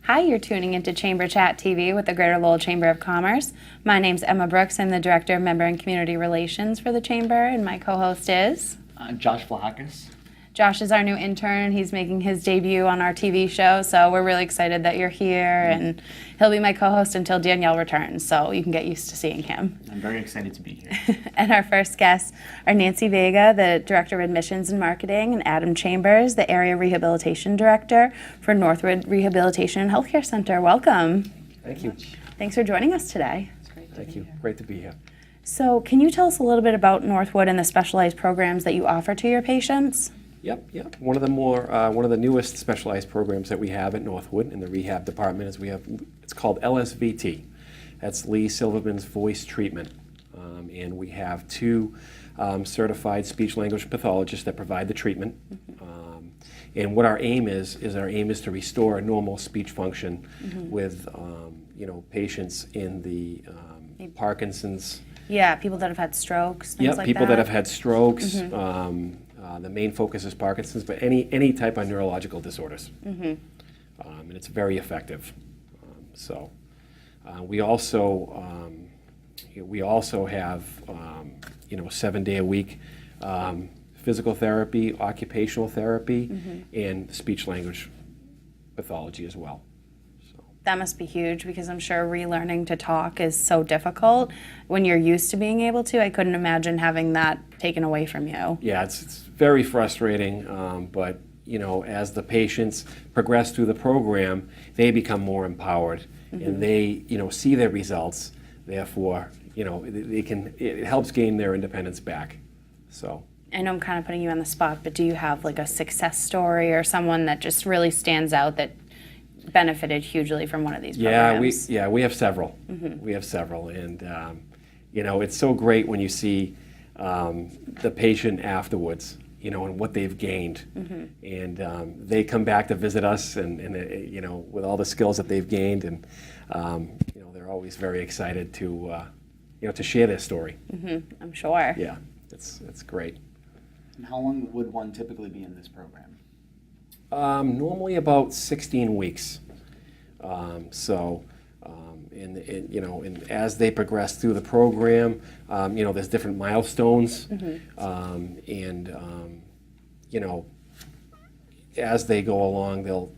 Hi, you're tuning into Chamber Chat TV with the Greater Lowell Chamber of Commerce. My name's Emma Brooks. I'm the Director of Member and Community Relations for the Chamber, and my co-host is... Josh Vlahakis. Josh is our new intern. He's making his debut on our TV show, so we're really excited that you're here, and he'll be my co-host until Danielle returns, so you can get used to seeing him. I'm very excited to be here. And our first guests are Nancy Vega, the Director of Admissions and Marketing, and Adam Chambers, the Area Rehabilitation Director for Northwood Rehabilitation and Healthcare Center. Welcome. Thank you. Thanks for joining us today. It's great Thank you. Great to be here. So can you tell us a little bit about Northwood and the specialized programs that you offer to your patients? Yep. One of the newest specialized programs that we have at Northwood in the rehab department is it's called LSVT. That's Lee Silverman's Voice Treatment. And we have two certified speech language pathologists that provide the treatment. And what our aim is to restore normal speech function with patients in the Parkinson's. Yeah, people that have had strokes, things like that. People that have had strokes. The main focus is Parkinson's, but any type of neurological disorders. And it's very effective. We also have 7-day-a-week physical therapy, occupational therapy, and speech language pathology as well. That must be huge because I'm sure relearning to talk is so difficult. When you're used to being able to, I couldn't imagine having that taken away from you. Yeah, it's very frustrating, but as the patients progress through the program, they become more empowered and they see their results. Therefore, it helps gain their independence back. So. I know I'm kind of putting you on the spot, but do you have like a success story or someone that just really stands out that benefited hugely from one of these programs? We have several. We have several, and it's so great when you see the patient afterwards, and what they've gained, and they come back to visit us, and with all the skills that they've gained, and they're always very excited to share their story. I'm sure. Yeah, it's great. And how long would one typically be in this program? Normally about 16 weeks. And as they progress through the program, there's different milestones, as they go along, they'll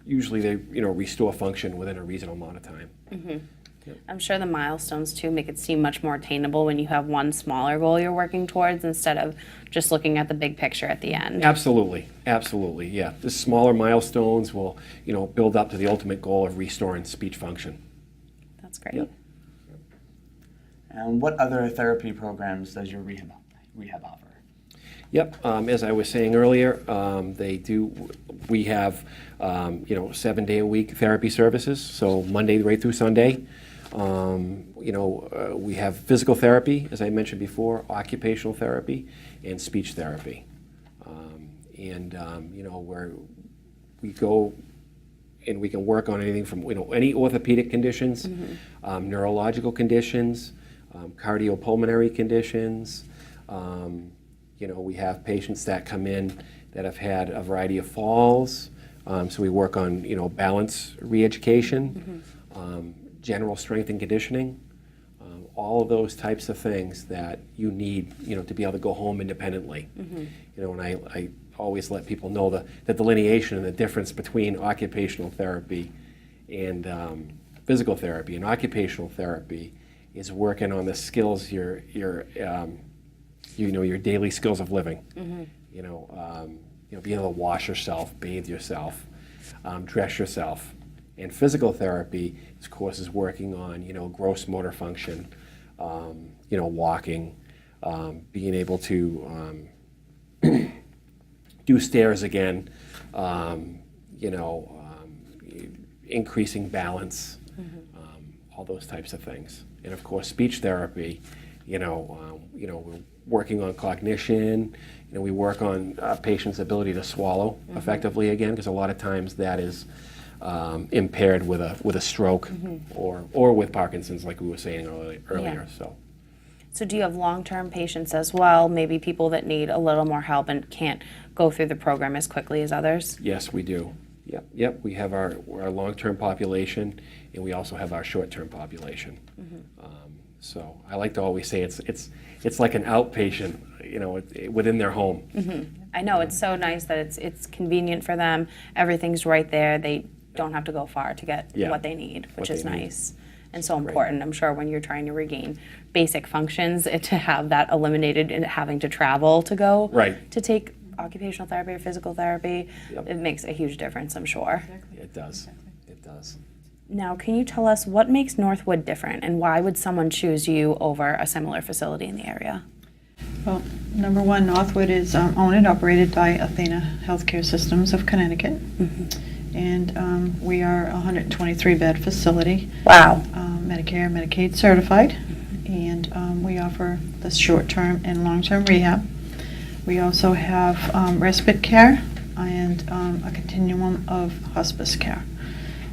usually restore function within a reasonable amount of time. I'm sure the milestones too make it seem much more attainable when you have one smaller goal you're working towards instead of just looking at the big picture at the end. Absolutely, yeah. The smaller milestones will, build up to the ultimate goal of restoring speech function. That's great. Yep. And what other therapy programs does your rehab offer? Yep. As I was saying earlier, we have 7-day-a-week therapy services, so Monday right through Sunday. We have physical therapy, as I mentioned before, occupational therapy, and speech therapy. Where we go and we can work on anything from any orthopedic conditions, neurological conditions, cardiopulmonary conditions. We have patients that come in that have had a variety of falls, so we work on balance re-education, general strength and conditioning, all of those types of things that you need to be able to go home independently. And I always let people know the delineation and the difference between occupational therapy and physical therapy. And occupational therapy is working on the skills your daily skills of living. Being able to wash yourself, bathe yourself, dress yourself. And physical therapy, of course, is working on gross motor function, walking, being able to do stairs again, increasing balance, all those types of things. And of course, speech therapy, we're working on cognition. We work on patients' ability to swallow effectively again, because a lot of times that is impaired with a stroke or with Parkinson's, like we were saying earlier. Yeah. So do you have long-term patients as well, maybe people that need a little more help and can't go through the program as quickly as others? Yes, we do. Yep. We have our long-term population, and we also have our short-term population. So I like to always say it's like an outpatient, within their home. I know, it's so nice that it's convenient for them. Everything's right there. They don't have to go far to get Yeah. what they need, which What is they need. nice. And so important, I'm sure, when you're trying to regain basic functions, to have that eliminated and having to travel to go Right. to take occupational therapy or physical therapy, Yep. it makes a huge difference, I'm sure. It does. It does. Now, can you tell us what makes Northwood different, and why would someone choose you over a similar facility in the area? Well, number one, Northwood is owned and operated by Athena Healthcare Systems of Connecticut. And we are a 123-bed facility, Wow. Medicare, Medicaid certified. And we offer the short-term and long-term rehab. We also have respite care and a continuum of hospice care.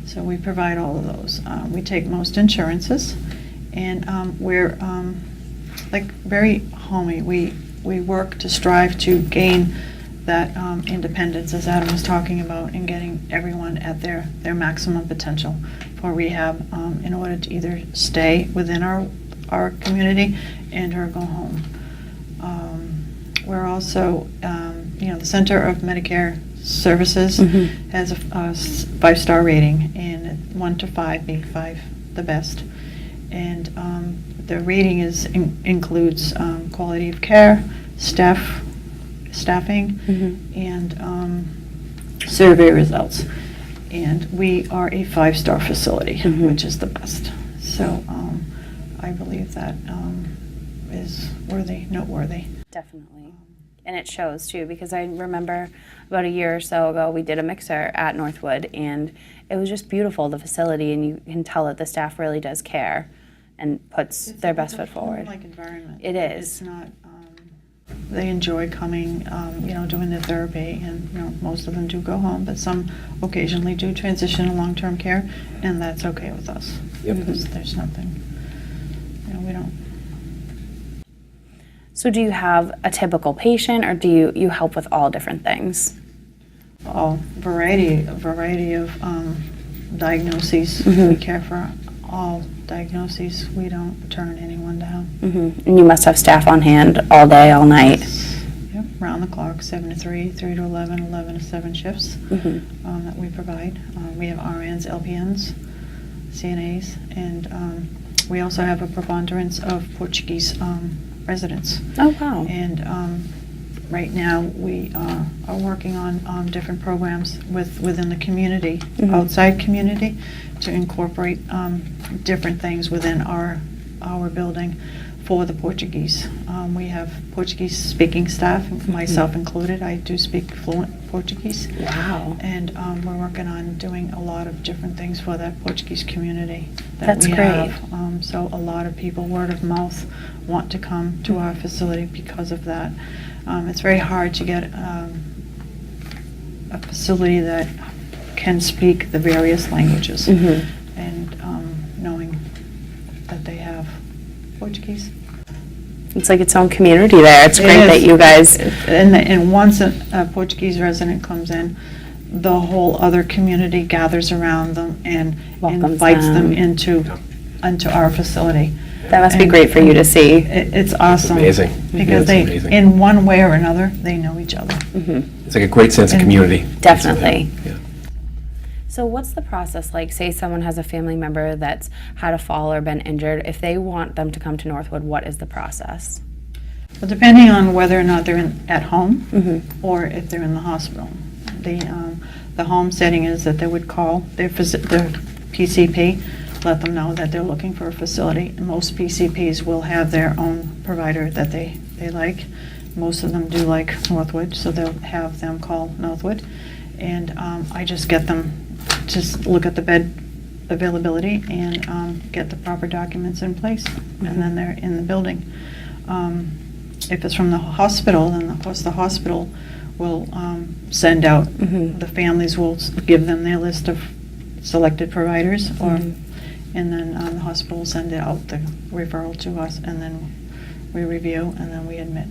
So we provide all of those. We take most insurances, and we're like very homey. We work to strive to gain that independence, as Adam was talking about, and getting everyone at their maximum potential for rehab in order to either stay within our community and or go home. We're also, the Center of Medicare Services has a 5-star rating, and 1 to 5, being 5 the best. And the rating includes quality of care, staffing, and survey results. And we are a 5-star facility, which is the best. So I believe that is noteworthy. Definitely. And it shows too, because I remember about a year or so ago, we did a mixer at Northwood, and it was just beautiful, the facility, and you can tell that the staff really does care and puts their best foot forward. It's a home-like environment. It is. It's not, they enjoy coming, doing their therapy, and, most of them do go home, but some occasionally do transition to long-term care, and that's okay with us. Yep. Because there's nothing, we don't. So do you have a typical patient, or do you help with all different things? A variety of diagnoses. We care for all diagnoses. We don't turn anyone down. And you must have staff on hand all day, all night. Yep, round the clock, 7 to 3, 3 to 11, 11 to 7 shifts that we provide. We have RNs, LPNs, CNAs, and we also have a preponderance of Portuguese residents. Oh, wow. And right now, we are working on different programs within the community, outside community, to incorporate different things within our building for the Portuguese. We have Portuguese-speaking staff, myself included. I do speak fluent Portuguese. Wow. And we're working on doing a lot of different things for that Portuguese community that That's we great. have. So a lot of people, word of mouth, want to come to our facility because of that. It's very hard to get a facility that can speak the various languages, and knowing that they have Portuguese. It's like its own community there. It's great It that is. you guys. And once a Portuguese resident comes in, the whole other community gathers around them and Welcomes invites them them. into our facility. That must be And great for you to see. It's awesome. amazing. Because It's amazing. in one way or another, they know each other. It's like a great sense of community. Definitely. Yeah. So what's the process like? Say someone has a family member that's had a fall or been injured. If they want them to come to Northwood, what is the process? But depending on whether or not they're at home or if they're in the hospital. The home setting is that they would call their PCP, let them know that they're looking for a facility. And most PCPs will have their own provider that they like. Most of them do like Northwood, so they'll have them call Northwood. And I just get them to look at the bed availability and get the proper documents in place, and then they're in the building. If it's from the hospital, then of course the hospital will send out, the families will give them their list of selected providers, and then the hospital will send out the referral to us, and then we review, and then we admit.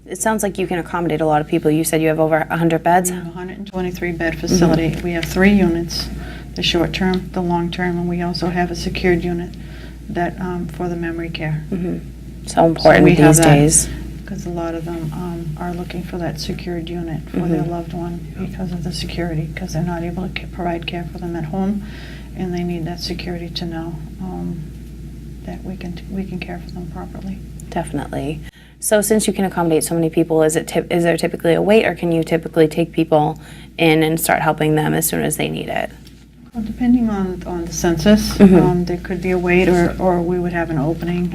It sounds like you can accommodate a lot of people. You said you have over 100 beds. We have a 123-bed facility. We have 3 units, the short-term, the long-term, and we also have a secured unit that for the memory care. So important we have these that. days. Because a lot of them are looking for that secured unit for their loved one because of the security, because they're not able to provide care for them at home, and they need that security to know that we can care for them properly. Definitely. So since you can accommodate so many people, is there typically a wait, or can you typically take people in and start helping them as soon as they need it? Well, depending on the census, there could be a wait, or we would have an opening.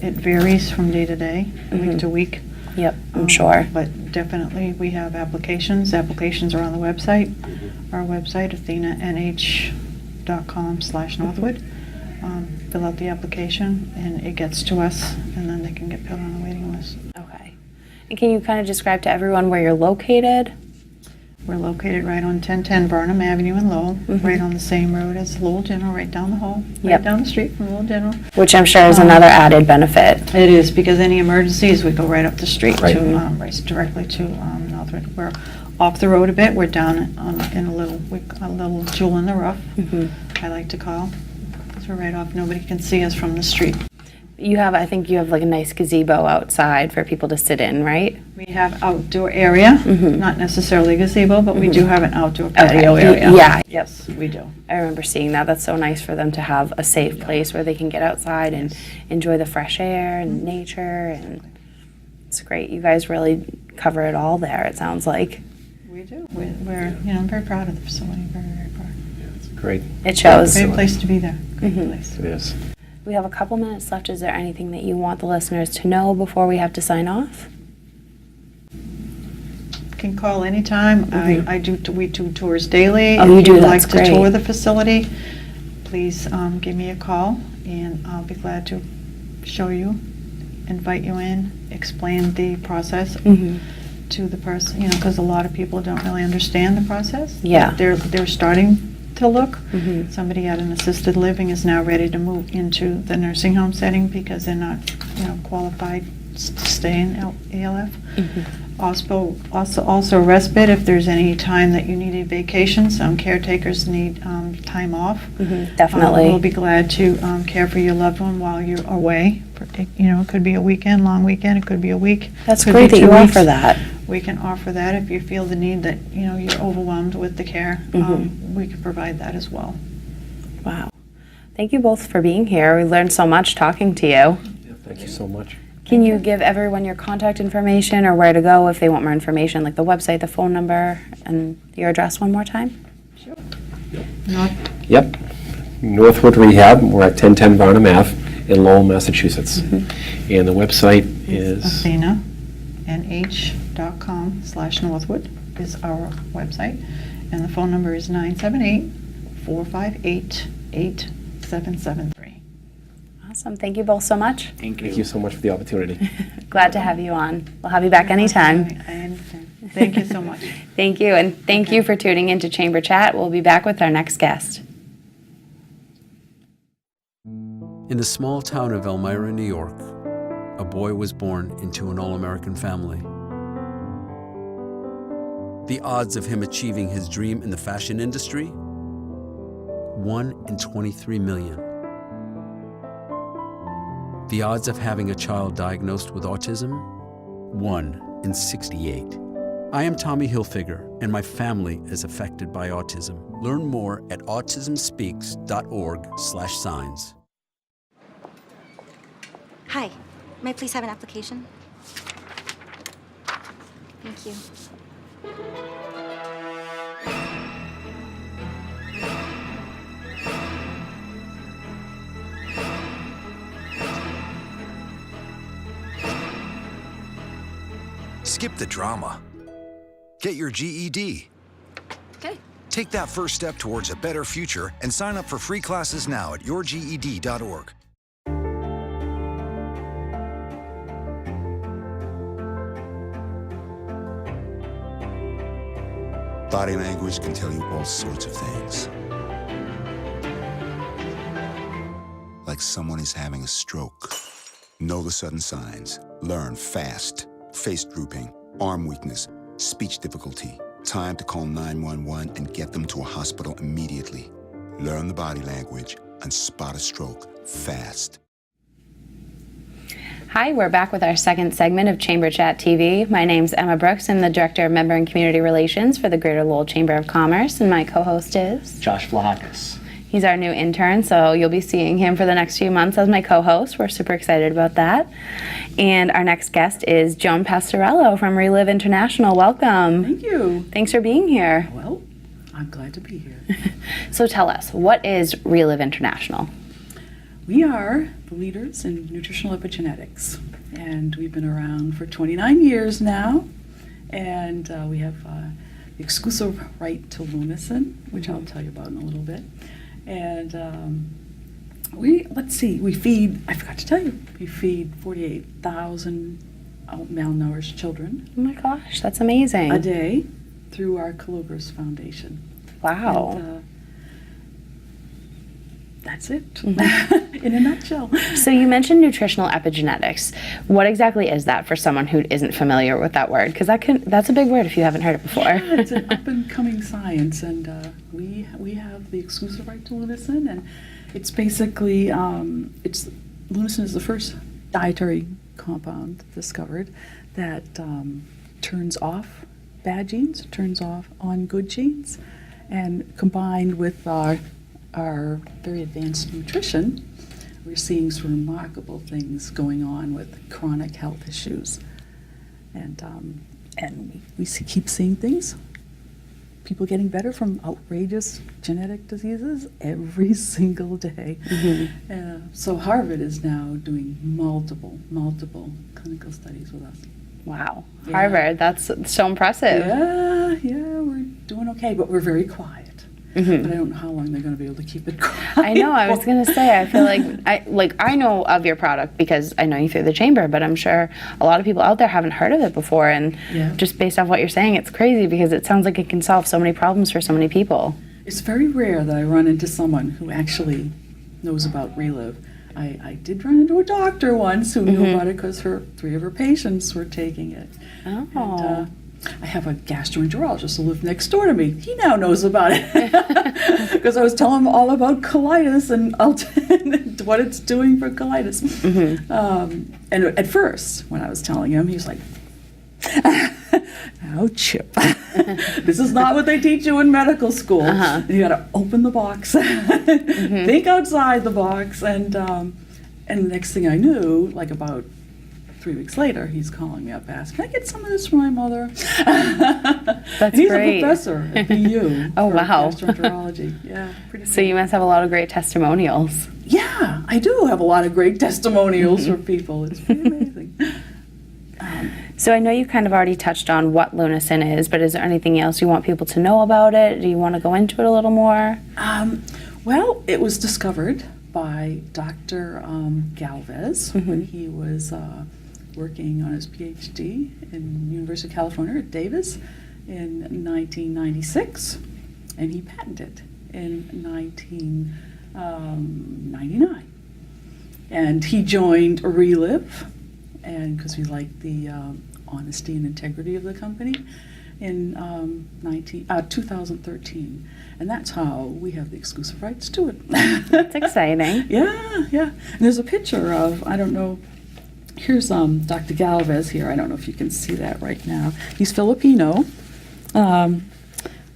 It varies from day to day, week to week. Yep, I'm sure. But definitely, we have applications. Applications are on the website. Our website, athenanh.com/Northwood. Fill out the application, and it gets to us, and then they can get put on the waiting list. Okay. And can you kind of describe to everyone where you're located? We're located right on 1010 Burnham Avenue in Lowell, right on the same road as Lowell General, right down the hall, Yep. right down the street from Lowell General. Which I'm sure is another added benefit. It is, because any emergencies, we go right up the street Right. to, right directly to Northwood. We're off the road a bit. We're down in a little jewel in the rough, I like to call. Because we're right off, nobody can see us from the street. I think you have like a nice gazebo outside for people to sit in, right? We have outdoor area, not necessarily gazebo, but we do have an outdoor patio Okay. area. Yeah. Yes, we do. I remember seeing that. That's so nice for them to have a safe place where they can get outside and enjoy the fresh air and nature, and it's great. You guys really cover it all there, it sounds like. We do. We're I'm very proud of the facility, very, very proud. It's great. It shows. Great place to be there. Great place. It is. We have a couple minutes left. Is there anything that you want the listeners to know before we have to sign off? Can call anytime. We do tours daily. Oh, you If do? you'd That's like to tour great. the facility, please give me a call, and I'll be glad to show you, invite you in, explain the process to the person, because a lot of people don't really understand the process. Yeah. They're starting to look. Somebody at an assisted living is now ready to move into the nursing home setting because they're not, qualified to stay in ALF. Also respite, if there's any time that you need a vacation. Some caretakers need time off. Definitely. We'll be glad to care for your loved one while you're away. It could be a weekend, long weekend, it could be a week. That's could great be that 2 you weeks. offer that. We can offer that if you feel the need that, you're overwhelmed with the care. We can provide that as well. Wow. Thank you both for being here. We learned so much talking to you. Thank you so much. Can you give everyone your contact information or where to go if they want more information, like the website, the phone number, and your address one more time? Sure. Yep. Northwood Rehab. We're at 1010 Barnum Ave in Lowell, Massachusetts. And the website is athenanh.com/Northwood is our website. And the phone number is 978-458-8773. Awesome. Thank you both so much. Thank you. Thank you so much for the opportunity. Glad to have you on. We'll have you back anytime. I understand. Thank you so much. Thank you. And thank you for tuning into Chamber Chat. We'll be back with our next guest. In the small town of Elmira, New York, a boy was born into an all-American family. The odds of him achieving his dream in the fashion industry? 1 in 23 million. The odds of having a child diagnosed with autism? 1 in 68. I am Tommy Hilfiger, and my family is affected by autism. Learn more at autismspeaks.org/signs. Hi, may I please have an application? Thank you. Skip the drama. Get your GED. Okay. Take that first step towards a better future and sign up for free classes now at yourged.org. Body language can tell you all sorts of things. Like someone is having a stroke. Know the sudden signs. Learn fast. face drooping, arm weakness, speech difficulty. Time to call 911 and get them to a hospital immediately. Learn the body language and spot a stroke fast. Hi, we're back with our second segment of Chamber Chat TV. My name's Emma Brooks. I'm the Director of Member and Community Relations for the Greater Lowell Chamber of Commerce, and my co-host is... Josh Vlahakis. He's our new intern, so you'll be seeing him for the next few months as my co-host. We're super excited about that. And our next guest is Joan Pastorello from Relive International. Welcome. Thank you. Thanks for being here. Well, I'm glad to be here. So tell us, what is Relive International? We are the leaders in nutritional epigenetics, and we've been around for 29 years now, and we have the exclusive right to Lunasen, which I'll tell you about in a little bit. And we feed, I forgot to tell you, we feed 48,000 malnourished children Oh my gosh, that's amazing. a day through our Colobris Foundation. Wow. And, that's it, in a nutshell. So you mentioned nutritional epigenetics. What exactly is that for someone who isn't familiar with that word? Because that's a big word if you haven't heard it before. Yeah, it's an up-and-coming science, and we have the exclusive right to Lunasen, and it's basically, Lunasen is the first dietary compound discovered that turns off bad genes, turns on good genes, and combined with our very advanced nutrition, we're seeing some remarkable things going on with chronic health issues. And we keep seeing things, people getting better from outrageous genetic diseases every single day. So Harvard is now doing multiple clinical studies with us. Wow. Yeah. Harvard, that's so impressive. Yeah, we're doing okay, but we're very quiet. But I don't know how long they're going to be able to keep it quiet. I know, I was going to say, I feel like I know of your product because I know you through the chamber, but I'm sure a lot of people out there haven't heard of it before, and Yeah. just based off what you're saying, it's crazy because it sounds like it can solve so many problems for so many people. It's very rare that I run into someone who actually knows about Relive. I did run into a doctor once who knew about it because 3 of her patients were taking it. Oh. And, I have a gastroenterologist who lives next door to me. He now knows about it because I was telling him all about colitis and what it's doing for colitis. And at first, when I was telling him, he was like, "Now, Chip, this is not what they teach you in medical school. You got to open the box, think outside the box." And the next thing I knew, like about 3 weeks later, he's calling me up, asking, "Can I get some of this for my mother?" That's He's great. a professor at BU. Oh, for wow. gastroenterology. Yeah, pretty So you must have a lot of great testimonials. Yeah, I do have a lot of great testimonials for people. It's pretty amazing. So I know you kind of already touched on what Lunasen is, but is there anything else you want people to know about it? Do you want to go into it a little more? Well, it was discovered by Dr. Galvez when he was working on his PhD in University of California at Davis in 1996, and he patented it in 1999. And he joined Relive, and because we liked the honesty and integrity of the company, in 2013. And that's how we have the exclusive rights to it. That's exciting. Yeah. And there's a picture of, I don't know, here's Dr. Galvez here. I don't know if you can see that right now. He's Filipino.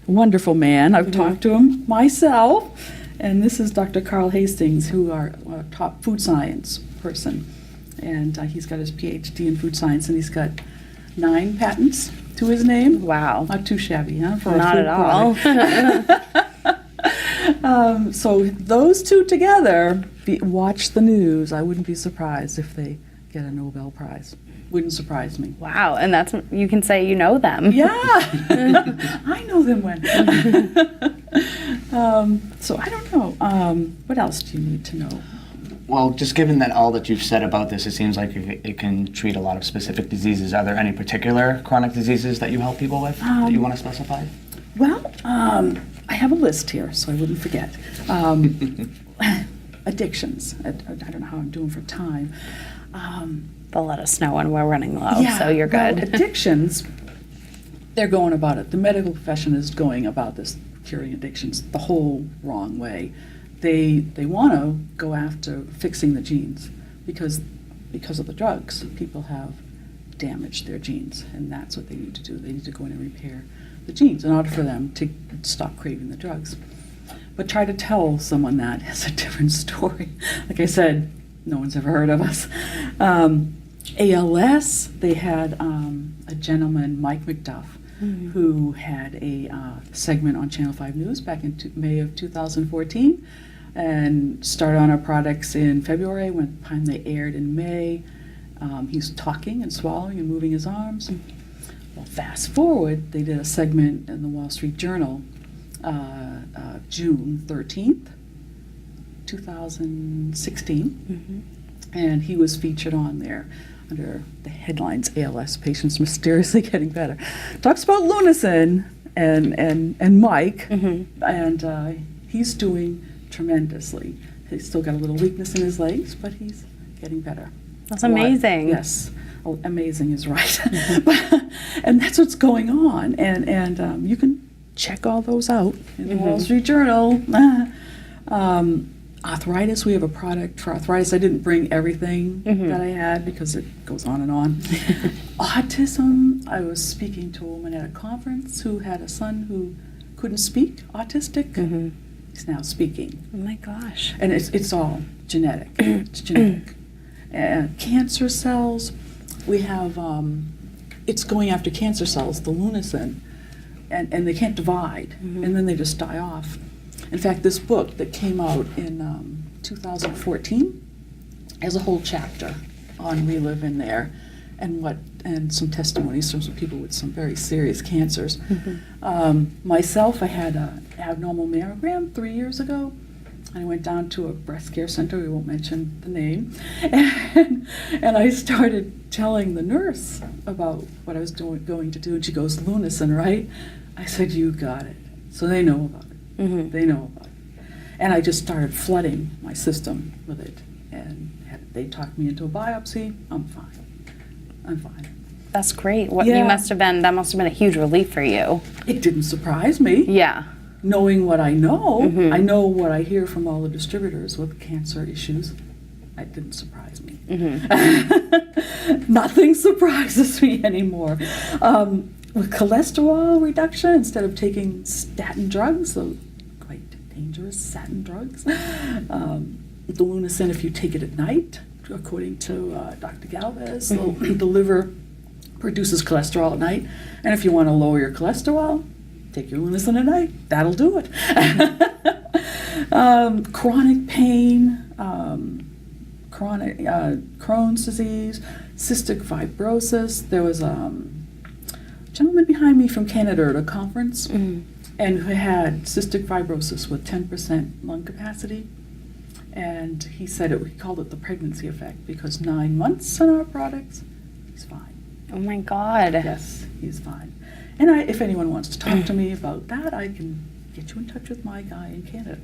Wonderful man. I've talked to him myself. And this is Dr. Carl Hastings, who are a top food science person. And he's got his PhD in food science, and he's got 9 patents to his name. Wow. Not too shabby, huh? For a Not food at all. product. So those two together, watch the news. I wouldn't be surprised if they get a Nobel Prize. Wouldn't surprise me. Wow, and that's, you can say you know them. Yeah, I know them well. So I don't know. What else do you need to know? Well, just given that all that you've said about this, it seems like it can treat a lot of specific diseases. Are there any particular chronic diseases that you help people with that you want to specify? Well, I have a list here, so I wouldn't forget. Addictions. I don't know how I'm doing for time. they'll let us know when we're running low, Yeah, so you're well, good. addictions, they're going about it. The medical profession is going about this curing addictions the whole wrong way. They want to go after fixing the genes because of the drugs. People have damaged their genes, and that's what they need to do. They need to go in and repair the genes in order for them to stop craving the drugs. But try to tell someone that is a different story. Like I said, no one's ever heard of us. ALS, they had a gentleman, Mike McDuff, who had a segment on Channel 5 News back in May of 2014, and started on our products in February. When the time they aired in May, he's talking and swallowing and moving his arms. Well, fast forward, they did a segment in the Wall Street Journal, June 13th, 2016, and he was featured on there under the headlines, ALS patients mysteriously getting better. Talks about Lunasen and Mike, and he's doing tremendously. He's still got a little weakness in his legs, but he's getting better. That's amazing. Yes. Oh, amazing is right. And that's what's going on. And you can check all those out in the Wall Street Journal. Arthritis, we have a product for arthritis. I didn't bring everything that I had because it goes on and on. Autism, I was speaking to a woman at a conference who had a son who couldn't speak, autistic. He's now speaking. Oh my gosh. And it's all genetic. It's genetic. And cancer cells, we have, it's going after cancer cells, the Lunasen, and they can't divide, and then they just die off. In fact, this book that came out in 2014 has a whole chapter on Relive in there, and some testimonies from some people with some very serious cancers. Myself, I had an abnormal mammogram 3 years ago. I went down to a breast care center, we won't mention the name, and I started telling the nurse about what I was going to do, and she goes, Lunasen, right? I said, you got it. So they know about it. They know about it. And I just started flooding my system with it, and they talked me into a biopsy. I'm fine. That's great. That Yeah. must have been a huge relief for you. It didn't surprise me. Yeah. Knowing what I know, I know what I hear from all the distributors with cancer issues. It didn't surprise me. Nothing surprises me anymore. With cholesterol reduction, instead of taking statin drugs, those quite dangerous statin drugs, the Lunasen, if you take it at night, according to Dr. Galvez, the liver produces cholesterol at night, and if you want to lower your cholesterol, take your Lunasen at night. That'll do it. Chronic pain, chronic Crohn's disease, cystic fibrosis. There was a gentleman behind me from Canada at a conference, and who had cystic fibrosis with 10% lung capacity. And he said he called it the pregnancy effect because 9 months on our products, he's fine. Oh my God. Yes, he's fine. And if anyone wants to talk to me about that, I can get you in touch with my guy in Canada.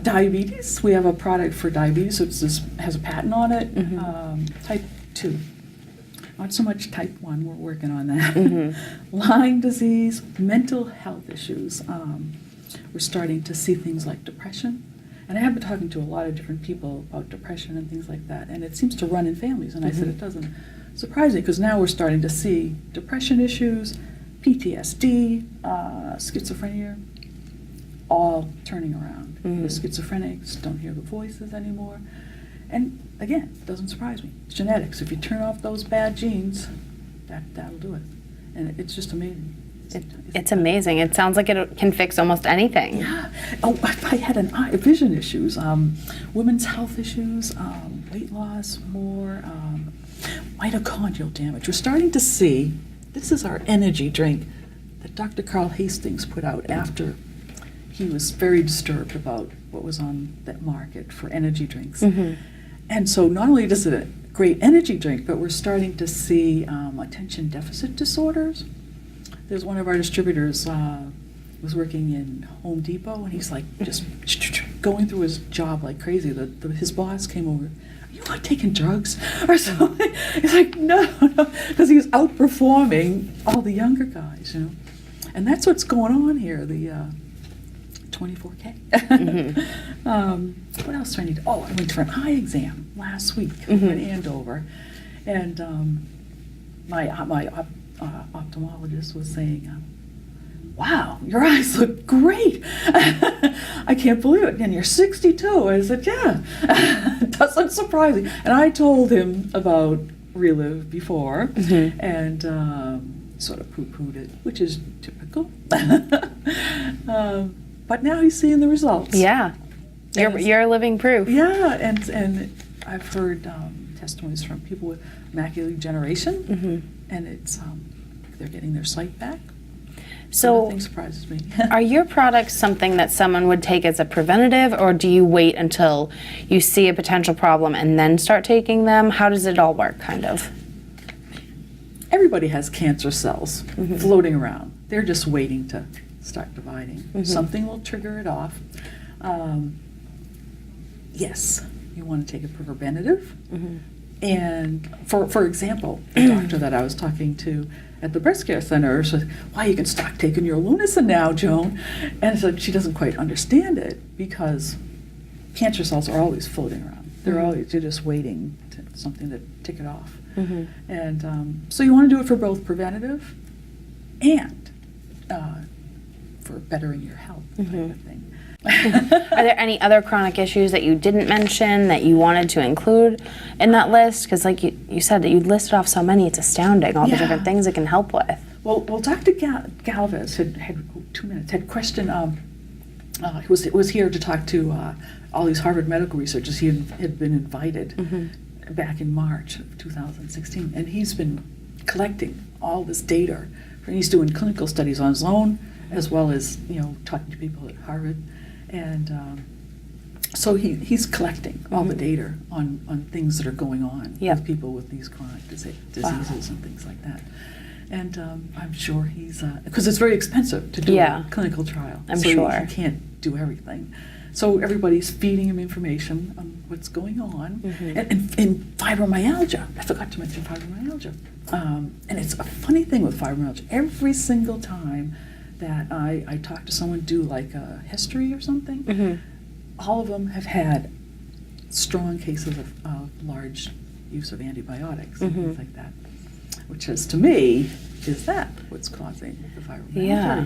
Diabetes, we have a product for diabetes. It has a patent on it. Type 2. Not so much type 1, we're working on that. Lyme disease, mental health issues. We're starting to see things like depression. And I have been talking to a lot of different people about depression and things like that, and it seems to run in families. And I said it doesn't surprise me, because now we're starting to see depression issues, PTSD, schizophrenia, all turning around. The schizophrenics don't hear the voices anymore. And again, it doesn't surprise me. It's genetics. If you turn off those bad genes, that'll do it. And it's just amazing. It's amazing. It sounds like it can fix almost anything. Yeah. Oh, I had vision issues, women's health issues, weight loss, more mitochondrial damage. We're starting to see, this is our energy drink that Dr. Carl Hastings put out after he was very disturbed about what was on that market for energy drinks. And so not only is it a great energy drink, but we're starting to see attention deficit disorders. There's one of our distributors was working in Home Depot, and he's like just going through his job like crazy. His boss came over you not taking drugs or something? He's like, no, because he was outperforming all the younger guys, you know. And that's what's going on here, the 24K. What else do I need? Oh, I went for an eye exam last week in Andover. And my ophthalmologist was saying, wow, your eyes look great. I can't believe it. And you're 62. I said, yeah, doesn't surprise me. And I told him about Relive before and sort of poo-pooed it, which is typical. But now he's seeing the results. Yeah. You're living proof. Yeah, and I've heard testimonies from people with macular degeneration, and it's they're getting their sight back. So nothing surprises me. are your products something that someone would take as a preventative, or do you wait until you see a potential problem and then start taking them? How does it all work, kind of? Everybody has cancer cells floating around. They're just waiting to start dividing. Something will trigger it off. Yes, you want to take a preventative. And for example, the doctor that I was talking to at the breast care center said, "Why, you can start taking your Lunasen now, Joan." And so she doesn't quite understand it because cancer cells are always floating around. They're just waiting to something to tick it off. And so you want to do it for both preventative and for bettering your health type of thing. Are there any other chronic issues that you didn't mention that you wanted to include in that list? Because like you said, that you listed off so many, it's astounding, all the different things it can help with. Well, Dr. Galvez had 2 minutes, had questioned, was here to talk to all these Harvard medical researchers. He had been invited back in March of 2016, and he's been collecting all this data. And he's doing clinical studies on his own, as well as, talking to people at Harvard. And so he's collecting all the data on things that are going on with people with these chronic diseases and things like that. And I'm sure he's, because it's very expensive to do a clinical trial. I'm sure. He can't do everything. So everybody's feeding him information on what's going on. And fibromyalgia, I forgot to mention fibromyalgia. And it's a funny thing with fibromyalgia. Every single time that I talk to someone, do like a history or something, all of them have had strong cases of large use of antibiotics and things like that, which is, to me, is that what's causing the fibromyalgia? Yeah.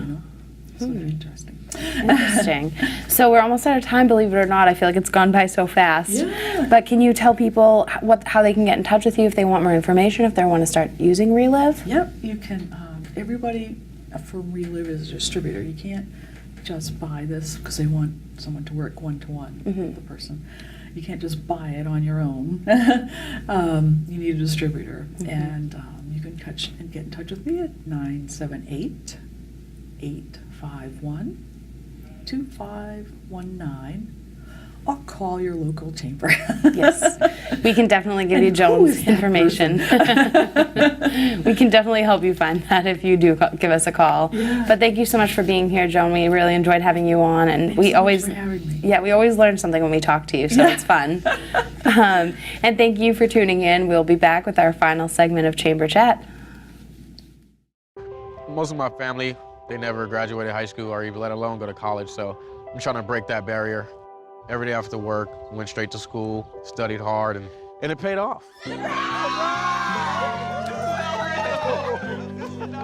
Sort of interesting. Interesting. So we're almost out of time, believe it or not. I feel like it's gone by so fast. Yeah. But can you tell people how they can get in touch with you if they want more information, if they want to start using Relive? Yep, you can. Everybody from Relive is a distributor. You can't just buy this because they want someone to work one-to-one with the person. You can't just buy it on your own. You need a distributor. And you can get in touch with me at 978-851-2519 or call your local chamber. Yes, we can definitely give you And who Joan's is that information. We can definitely help you find that if you do give us a call. Yeah. But thank you so much for being here, Joan. We really enjoyed having you on, and Thanks we so much always, for having me. yeah, we always learn something when we talk to you, so it's fun. And thank you for tuning in. We'll be back with our final segment of Chamber Chat. Most of my family, they never graduated high school or even let alone go to college, so I'm trying to break that barrier. Every day after work, went straight to school, studied hard, and it paid off.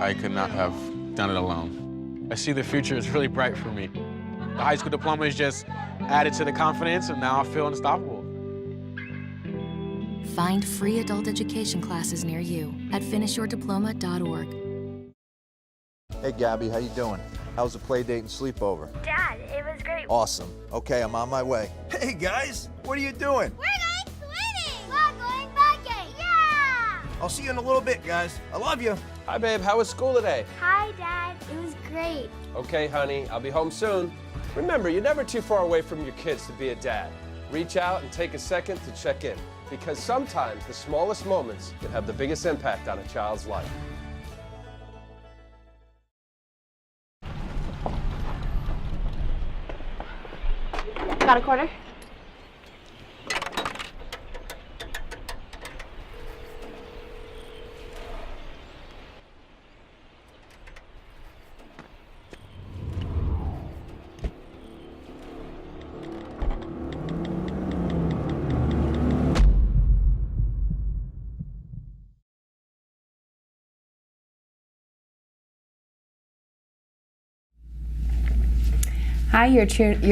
I could not have done it alone. I see the future is really bright for me. The high school diploma is just added to the confidence, and now I feel unstoppable. Find free adult education classes near you at finishyourdiploma.org. Hey Gabby, how you doing? How was the play date and sleepover? Dad, it was great. Awesome. Okay, I'm on my way. Hey guys, what are you doing? We're going swimming. We're going biking. Yeah! I'll see you in a little bit, guys. I love you. Hi, babe. How was school today? Hi, Dad. It was great. Okay, honey. I'll be home soon. Remember, you're never too far away from your kids to be a dad. Reach out and take a second to check in, because sometimes the smallest moments can have the biggest impact on a child's life. Got a quarter? Hi, you're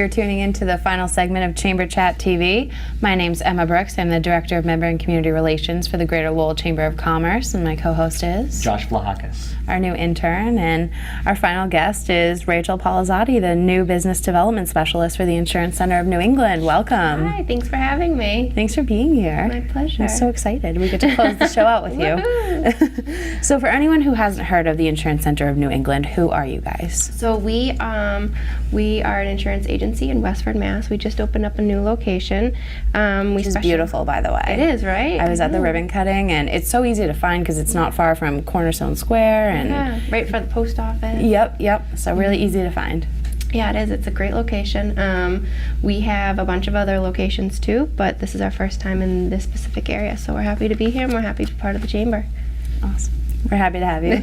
tuning into the final segment of Chamber Chat TV. My name's Emma Brooks. I'm the Director of Member and Community Relations for the Greater Lowell Chamber of Commerce, and my co-host is Josh Vlahakis, our new intern, and our final guest is Rachel Palazzati, the new Business Development Specialist for the Insurance Center of New England. Welcome. Hi, thanks for having me. Thanks for being here. My pleasure. I'm so excited. We get to close the show out with you. So for anyone who hasn't heard of the Insurance Center of New England, who are you guys? So we are an insurance agency in Westford, Mass. We just opened up a new location. Which is beautiful, by the way. It is, right? I was at the ribbon cutting, and it's so easy to find because it's not far from Cornerstone Square. And yeah, right for the post office. Yep. So really easy to find. Yeah, it is. It's a great location. We have a bunch of other locations too, but this is our first time in this specific area, so we're happy to be here and we're happy to be part of the chamber. Awesome. We're happy to have you.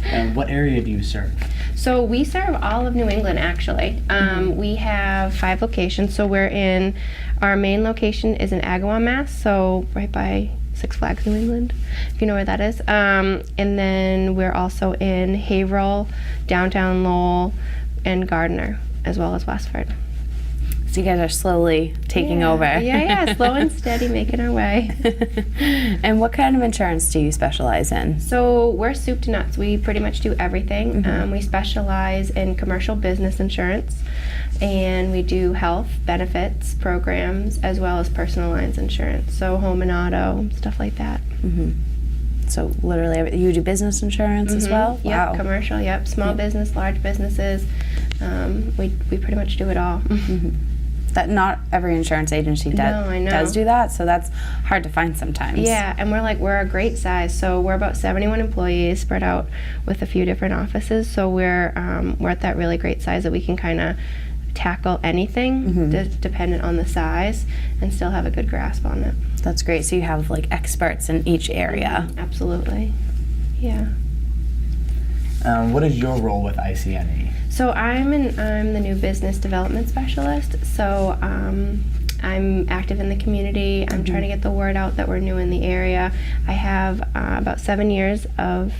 And what area do you serve? So we serve all of New England, actually. We have 5 locations. So our main location is in Agawam, Mass. So right by Six Flags New England, if you know where that is. And then we're also in Haverhill, downtown Lowell, and Gardner, as well as Westford. So you guys are slowly taking over. Yeah, slow and steady, making our way. And what kind of insurance do you specialize in? So we're soup to nuts. We pretty much do everything. We specialize in commercial business insurance, and we do health benefits programs as well as personal lines insurance. So home and auto, stuff like that. So literally, you do business insurance as well? Yep, Wow. commercial, yep. Small business, large businesses. We pretty much do it all. That not every insurance agency does do that, so that's hard to find sometimes. Yeah, and we're a great size. So we're about 71 employees spread out with a few different offices. So we're at that really great size that we can kind of tackle anything dependent on the size and still have a good grasp on it. That's great. So you have like experts in each area. Absolutely. Yeah. What is your role with ICNE? So I'm the new business development specialist. So I'm active in the community. I'm trying to get the word out that we're new in the area. I have about 7 years of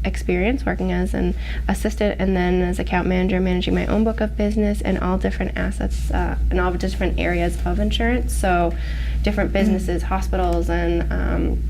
experience working as an assistant and then as account manager, managing my own book of business and all different assets and all different areas of insurance. So different businesses, hospitals, and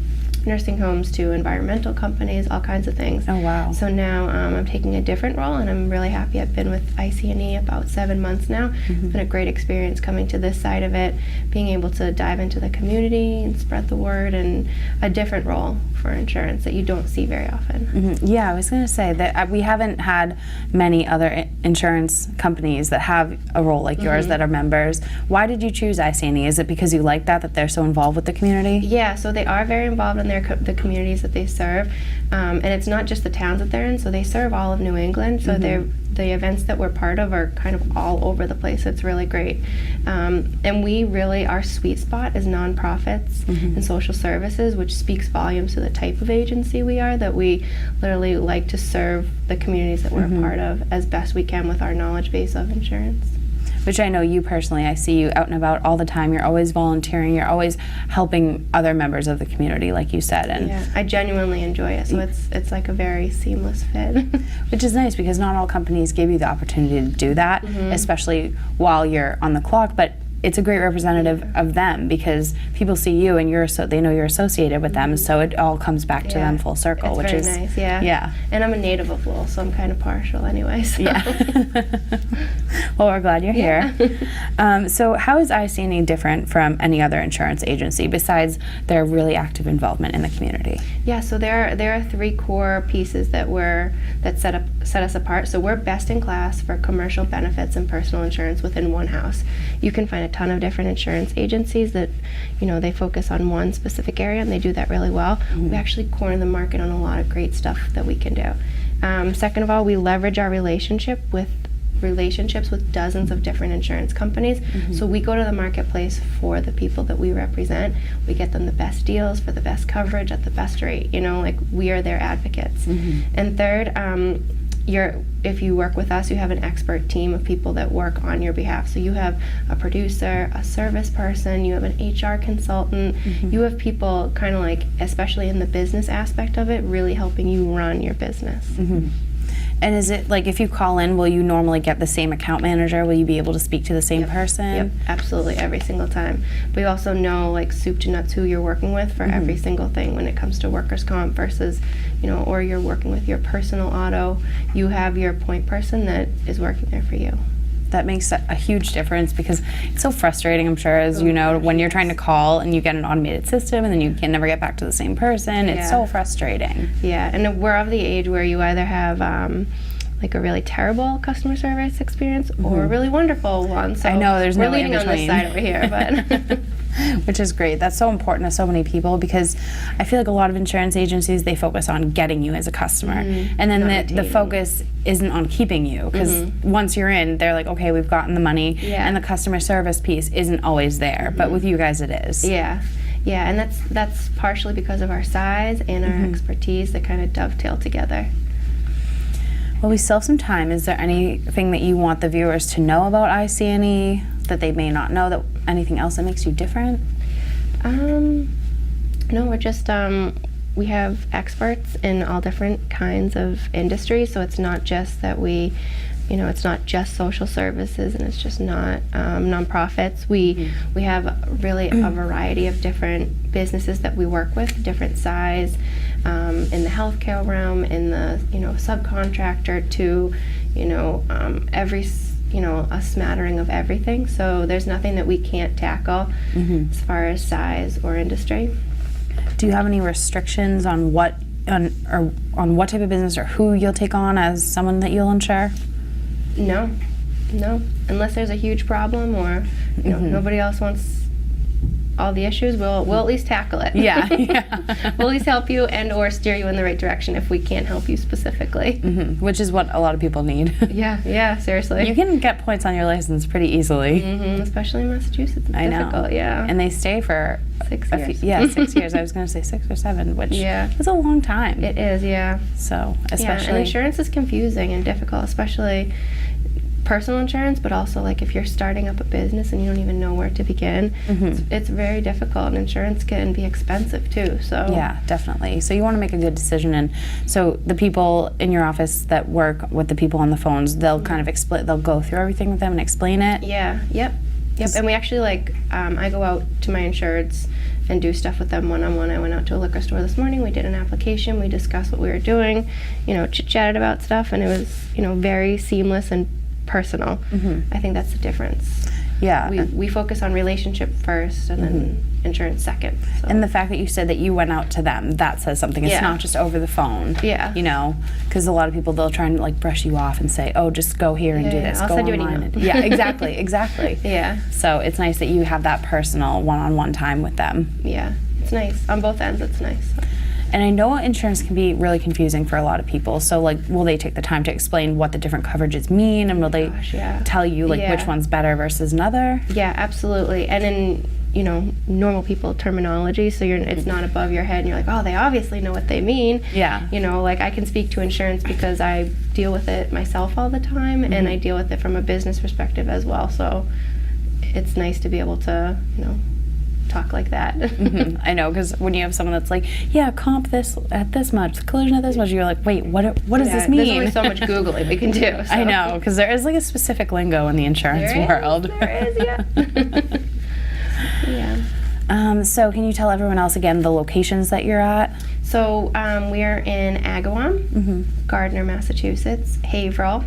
nursing homes to environmental companies, all kinds of things. Oh, wow. So now I'm taking a different role, and I'm really happy. I've been with ICNE about 7 months now. It's been a great experience coming to this side of it, being able to dive into the community and spread the word, and a different role for insurance that you don't see very often. Yeah, I was going to say that we haven't had many other insurance companies that have a role like yours that are members. Why did you choose ICNE? Is it because you like that they're so involved with the community? Yeah, so they are very involved in the communities that they serve, and it's not just the towns that they're in. So they serve all of New England. So the events that we're part of are kind of all over the place. It's really great, and we really, our sweet spot is nonprofits and social services, which speaks volumes to the type of agency we are. That we literally like to serve the communities that we're a part of as best we can with our knowledge base of insurance. Which I know you personally, I see you out and about all the time. You're always volunteering. You're always helping other members of the community, like you said. And yeah, I genuinely enjoy it. So it's like a very seamless fit. Which is nice because not all companies give you the opportunity to do that, especially while you're on the clock. But it's a great representative of them because people see you and they know you're associated with them. So it all comes back to them full circle, it's which very is nice. Yeah. And I'm a native of Lowell, so I'm kind of partial anyway. So. Yeah. Well, we're glad you're here. So how is ICNE different from any other insurance agency besides their really active involvement in the community? Yeah, so there are 3 core pieces that set us apart. So we're best in class for commercial benefits and personal insurance within one house. You can find a ton of different insurance agencies that, they focus on one specific area, and they do that really well. We actually corner the market on a lot of great stuff that we can do. Second of all, we leverage our relationships with dozens of different insurance companies. So we go to the marketplace for the people that we represent. We get them the best deals for the best coverage at the best rate. We are their advocates. And third, if you work with us, you have an expert team of people that work on your behalf. So you have a producer, a service person, you have an HR consultant, you have people kind of like, especially in the business aspect of it, really helping you run your business. And is it like if you call in, will you normally get the same account manager? Will you be able to speak to the same person? Yep, absolutely, every single time. We also know like soup to nuts who you're working with for every single thing when it comes to workers' comp versus, or you're working with your personal auto. You have your point person that is working there for you. That makes a huge difference because it's so frustrating, I'm sure, as you know, when you're trying to call and you get an automated system and then you can never get back to the same person. It's so frustrating. Yeah, and we're of the age where you either have like a really terrible customer service experience or a really wonderful one. So I know, there's no we're leaning on this in-between. side over here, but which is great. That's so important to so many people because I feel like a lot of insurance agencies, they focus on getting you as a customer. And then the focus isn't on keeping you because once you're in, they're like, okay, we've gotten the money, and the customer service piece isn't always there. But with you guys, it is. Yeah, and that's partially because of our size and our expertise that kind of dovetail together. Well, we still have some time. Is there anything that you want the viewers to know about IC&E that they may not know, that anything else that makes you different? No, we're just, we have experts in all different kinds of industries, so it's not just that we, it's not just social services and it's just not nonprofits. We have really a variety of different businesses that we work with, different size, in the healthcare realm, in the subcontractor to every a smattering of everything. So there's nothing that we can't tackle as far as size or industry. Do you have any restrictions on what type of business or who you'll take on as someone that you'll insure? No, unless there's a huge problem or nobody else wants all the issues, we'll at least tackle it. Yeah. We'll at least help you and or steer you in the right direction if we can't help you specifically. Which is what a lot of people need. Yeah, seriously. You can get points on your license pretty easily. Especially in Massachusetts, it's difficult, know. Yeah. And they stay for 6 years. 6 years. I was going to say 6 or 7, which is a long time. It is, yeah. So, especially... and insurance is confusing and difficult, especially personal insurance, but also like if you're starting up a business and you don't even know where to begin, it's very difficult, and insurance can be expensive too. So yeah, definitely. So you want to make a good decision, and so the people in your office that work with the people on the phones, they'll kind of explain, they'll go through everything with them and explain it. Yep. And we actually I go out to my insureds and do stuff with them one-on-one. I went out to a liquor store this morning, we did an application, we discussed what we were doing, chit-chatted about stuff, and it was very seamless and personal. I think that's the difference. Yeah. We focus on relationship first and then insurance second. So. And the fact that you said that you went out to them, that says something. It's not just over the phone. Yeah. Because a lot of people, they'll try and brush you off and say, oh, just go here and do this. I'll go send you an online. email. Yeah, exactly. Yeah. So it's nice that you have that personal one-on-one time with them. Yeah, it's nice. On both ends, it's nice. And I know insurance can be really confusing for a lot of people. So, will they take the time to explain what the different coverages mean, and will they tell you which one's better versus another? Yeah, absolutely. And in normal people terminology, so it's not above your head, and you're like, oh, they obviously know what they mean. Yeah. I can speak to insurance because I deal with it myself all the time, and I deal with it from a business perspective as well. So, it's nice to be able to talk like that. I know, because when you have someone that's like, yeah, comp this at this much, collision at this much, you're like, wait, what does this mean? There's only so much Googling we can do. So. I know, because there is a specific lingo in the insurance world. There is, yeah. Yeah. So can you tell everyone else again the locations that you're at? So we are in Agawam, Gardner, Massachusetts, Haverhill,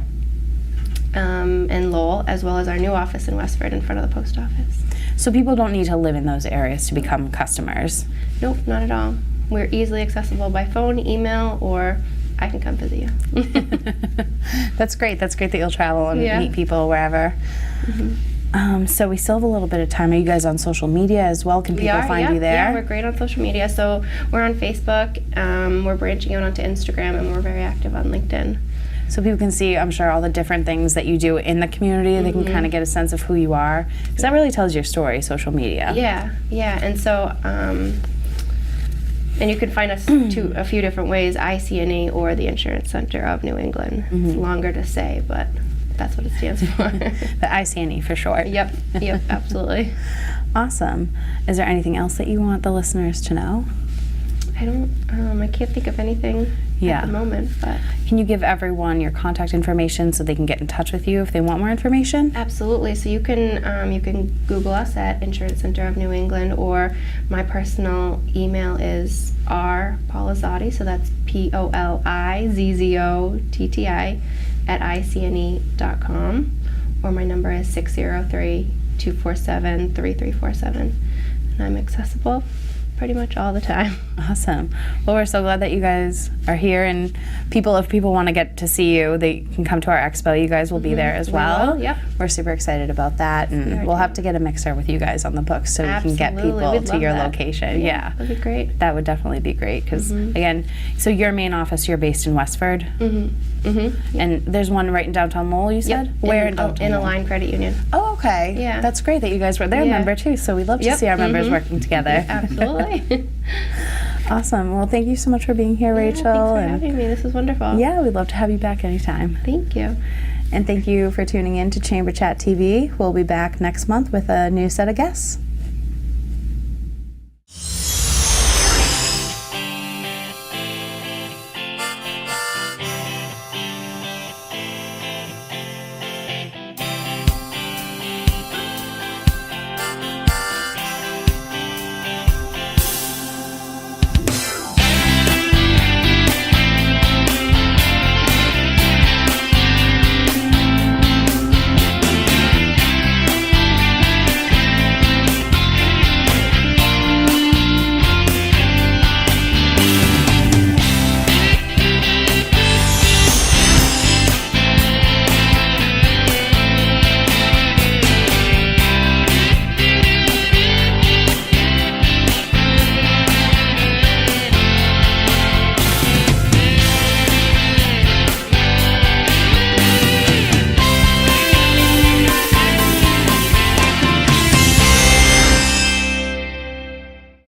and Lowell, as well as our new office in Westford in front of the post office. So people don't need to live in those areas to become customers? Nope, not at all. We're easily accessible by phone, email, or I can come visit you. That's great. That's great that you'll travel and meet people wherever. So we still have a little bit of time. Are you guys on social media as well? Can people find you there? Yeah, we're great on social media. So we're on Facebook. We're branching out onto Instagram, and we're very active on LinkedIn. So people can see, I'm sure, all the different things that you do in the community. They can kind of get a sense of who you are. Because that really tells your story, social media. Yeah. And so, and you can find us a few different ways, IC&E or the Insurance Center of New England. It's longer to say, but that's what it stands for. The IC&E for short. Yep, absolutely. Awesome. Is there anything else that you want the listeners to know? I can't think of anything Yeah. at the moment. But Can you give everyone your contact information so they can get in touch with you if they want more information? absolutely. So you can Google us at Insurance Center of New England, or my personal email is rpolizzotti, so that's POLIZZOTTI at icne.com, or my number is 603-247-3347, and I'm accessible pretty much all the time. Awesome. Well, we're so glad that you guys are here, and if people want to get to see you, they can come to our expo. You guys will be there as We well. will, yep. We're super excited about that, and we'll have to get a mixer with you guys on the books so we can get Absolutely. people We'd to love your that. location. Yeah. That'd be great. That would definitely be great because, again, so your main office, you're based in Westford, and there's one right in downtown Lowell, you said? Yep. Where in downtown In Lowell? Align Credit Union. Oh, okay. Yeah. That's great that you guys were there, Yeah. member too. So we'd love to Yep. see our members working together. Absolutely. Awesome. Well, thank you so much for being here, Rachel. Thanks for and having me. This was wonderful. yeah, we'd love to have you back anytime. Thank you. And thank you for tuning in to Chamber Chat TV. We'll be back next month with a new set of guests.